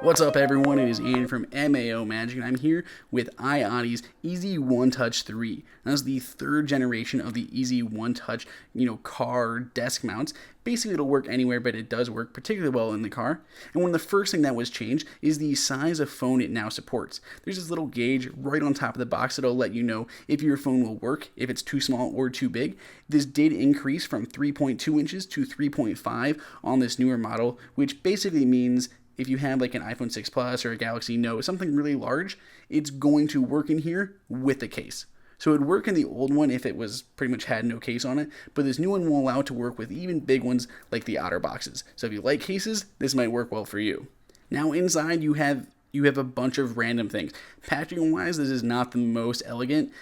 What's up, everyone? It is Ian from MAO Magic, and I'm here with iOttie's Easy One Touch 3. Now, this is the third generation of the Easy One Touch, car desk mounts. Basically, it'll work anywhere, but it does work particularly well in the car. And one of the first things that was changed is the size of phone it now supports. There's this little gauge right on top of the box that'll let you know if your phone will work, if it's too small or too big. This did increase from 3.2 inches to 3.5 on this newer model, which basically means if you have like an iPhone 6 Plus or a Galaxy Note, something really large, it's going to work in here with the case. So it would work in the old one if it was pretty much had no case on it, but this new one will allow it to work with even big ones like the OHara boxes. So if you like cases, this might work well for you. Now inside you have a bunch of random things. Packaging wise, this is not the most elegant,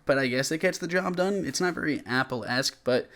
but I guess it gets the job done. It's not very Apple-esque, but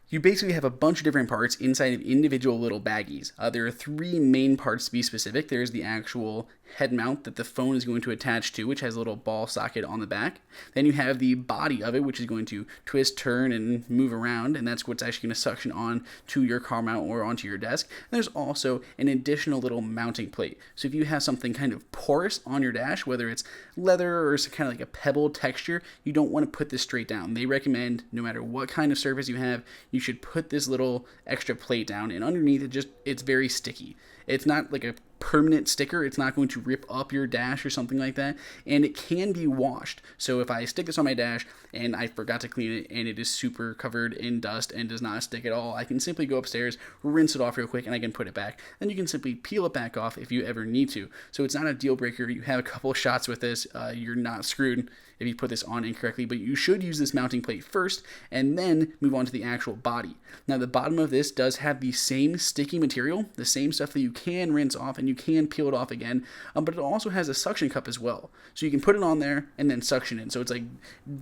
you basically have a bunch of different parts inside of individual little baggies. There are three main parts to be specific. There's the actual head mount that the phone is going to attach to, which has a little ball socket on the back. Then you have the body of it, which is going to twist, turn, and move around, and that's what's actually going to suction on to your car mount or onto your desk. And there's also an additional little mounting plate. So if you have something kind of porous on your dash, whether it's leather or some kind of like a pebble texture, you don't want to put this straight down. They recommend no matter what kind of surface you have, you should put this little extra plate down, and underneath it's very sticky. It's not like a permanent sticker. It's not going to rip up your dash or something like that, and it can be washed. So if I stick this on my dash and I forgot to clean it and it is super covered in dust and does not stick at all, I can simply go upstairs, rinse it off real quick, and I can put it back. Then you can simply peel it back off if you ever need to. So it's not a deal breaker. You have a couple of shots with this. You're not screwed if you put this on incorrectly, but you should use this mounting plate first and then move on to the actual body. Now the bottom of this does have the same sticky material, the same stuff that you can rinse off and you can peel it off again, but it also has a suction cup as well. So you can put it on there and then suction in. So it's like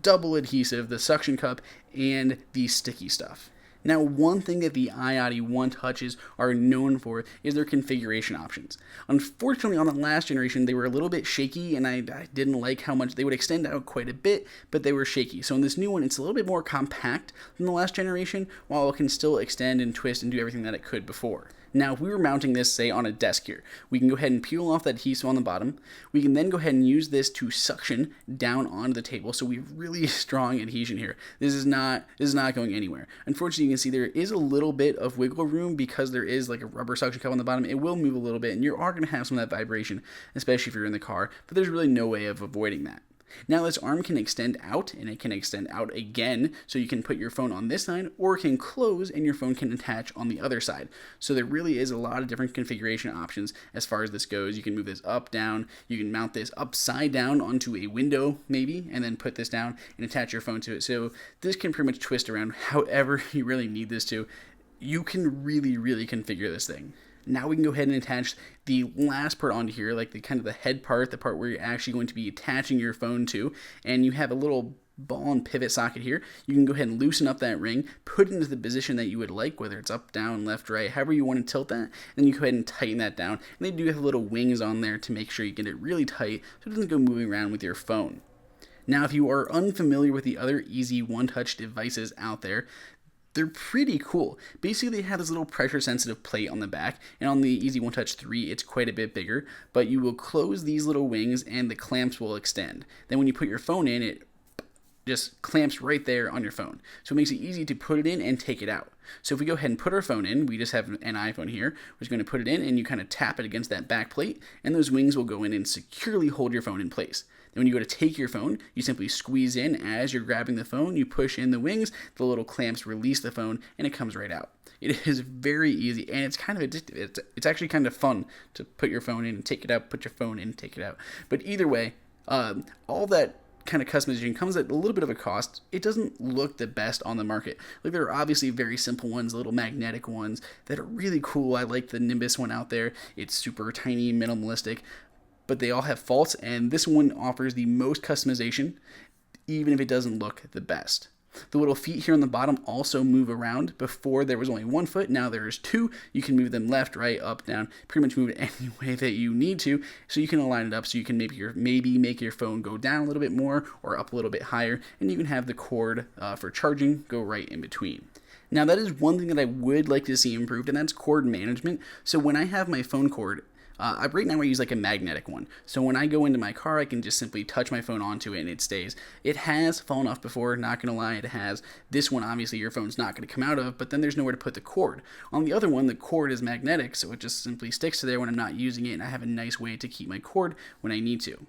double adhesive, the suction cup and the sticky stuff. Now, one thing that the iOttie One Touches are known for is their configuration options. Unfortunately, on the last generation, they were a little bit shaky, and I didn't like how much they would extend out quite a bit, but they were shaky. So in this new one, it's a little bit more compact than the last generation, while it can still extend and twist and do everything that it could before. Now, if we were mounting this, say, on a desk here, we can go ahead and peel off that adhesive on the bottom. We can then go ahead and use this to suction down onto the table, so we have really strong adhesion here. This is not going anywhere. Unfortunately, you can see there is a little bit of wiggle room because there is like a rubber suction cup on the bottom. It will move a little bit, and you are going to have some of that vibration, especially if you're in the car, but there's really no way of avoiding that. Now this arm can extend out, and it can extend out again, so you can put your phone on this side, or it can close and your phone can attach on the other side. So there really is a lot of different configuration options as far as this goes. You can move this up, down, you can mount this upside down onto a window maybe, and then put this down and attach your phone to it. So this can pretty much twist around however you really need this to. You can really configure this thing. Now we can go ahead and attach the last part onto here, like the kind of the head part, the part where you're actually going to be attaching your phone to, and you have a little ball and pivot socket here. You can go ahead and loosen up that ring, put it into the position that you would like, whether it's up, down, left, right, however you want to tilt that, and then you go ahead and tighten that down. And they do have little wings on there to make sure you get it really tight so it doesn't go moving around with your phone. Now, if you are unfamiliar with the other Easy One Touch devices out there, they're pretty cool. Basically, they have this little pressure-sensitive plate on the back, and on the Easy One Touch 3, it's quite a bit bigger, but you will close these little wings, and the clamps will extend. Then when you put your phone in, it just clamps right there on your phone. So it makes it easy to put it in and take it out. So if we go ahead and put our phone in, we just have an iPhone here, we're just going to put it in, and you kind of tap it against that back plate, and those wings will go in and securely hold your phone in place. Then when you go to take your phone, you simply squeeze in as you're grabbing the phone, you push in the wings, the little clamps release the phone, and it comes right out. It is very easy, and it's kind of addictive. It's actually kind of fun to put your phone in and take it out, put your phone in and take it out. But either way, all that kind of customization comes at a little bit of a cost. It doesn't look the best on the market. Like, there are obviously very simple ones, little magnetic ones that are really cool. I like the Nimbus one out there. It's super tiny, minimalistic, but they all have faults, and this one offers the most customization, even if it doesn't look the best. The little feet here on the bottom also move around. Before there was only 1 foot, now there's 2. You can move them left, right, up, down, pretty much move it any way that you need to, so you can align it up so you can maybe make your phone go down a little bit more or up a little bit higher, and you can have the cord for charging go right in between. Now that is one thing that I would like to see improved, and that's cord management. So when I have my phone cord, Right now I use like a magnetic one. So when I go into my car, I can just simply touch my phone onto it and it stays. It has fallen off before, not going to lie, it has. This one, obviously, your phone's not going to come out of, but then there's nowhere to put the cord. On the other one, the cord is magnetic, so it just simply sticks to there when I'm not using it, and I have a nice way to keep my cord when I need to.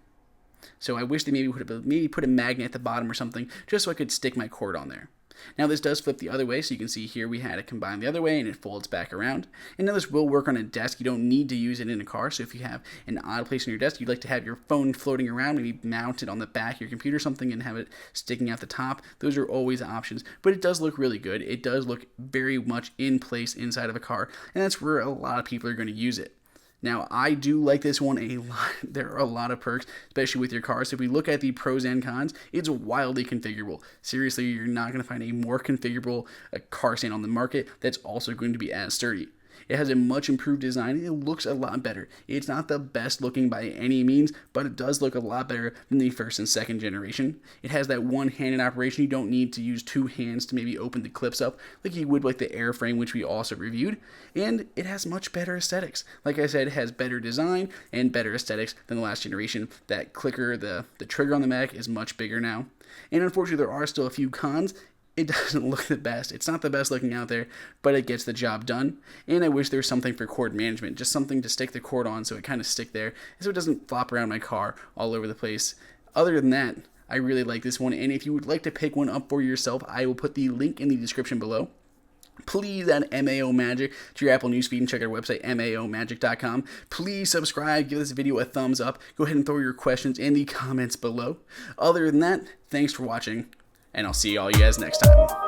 So I wish they maybe put a magnet at the bottom or something, just so I could stick my cord on there. Now this does flip the other way, so you can see here we had it combined the other way and it folds back around. And now this will work on a desk. You don't need to use it in a car, so if you have an odd place on your desk, you'd like to have your phone floating around, maybe mount it on the back of your computer or something and have it sticking out the top, those are always options. But it does look really good. It does look very much in place inside of a car, and that's where a lot of people are going to use it. Now, I do like this one a lot. There are a lot of perks, especially with your car. So if we look at the pros and cons, it's wildly configurable. Seriously, you're not going to find a more configurable car stand on the market that's also going to be as sturdy. It has a much improved design. It looks a lot better. It's not the best looking by any means, but it does look a lot better than the first and second generation. It has that one-handed operation. You don't need to use two hands to maybe open the clips up like you would like the airframe, which we also reviewed. And it has much better aesthetics. Like I said, it has better design and better aesthetics than the last generation. That clicker, the trigger on the Mac is much bigger now. And unfortunately, there are still a few cons. It doesn't look the best. It's not the best looking out there, but it gets the job done. And I wish there was something for cord management, just something to stick the cord on so it kind of stick there, so it doesn't flop around my car all over the place. Other than that, I really like this one, and if you would like to pick one up for yourself, I will put the link in the description below. Please add MAO Magic to your Apple newsfeed and check out our website, maomagic.com. Please subscribe, give this video a thumbs up. Go ahead and throw your questions in the comments below. Other than that, thanks for watching, and I'll see all you guys next time.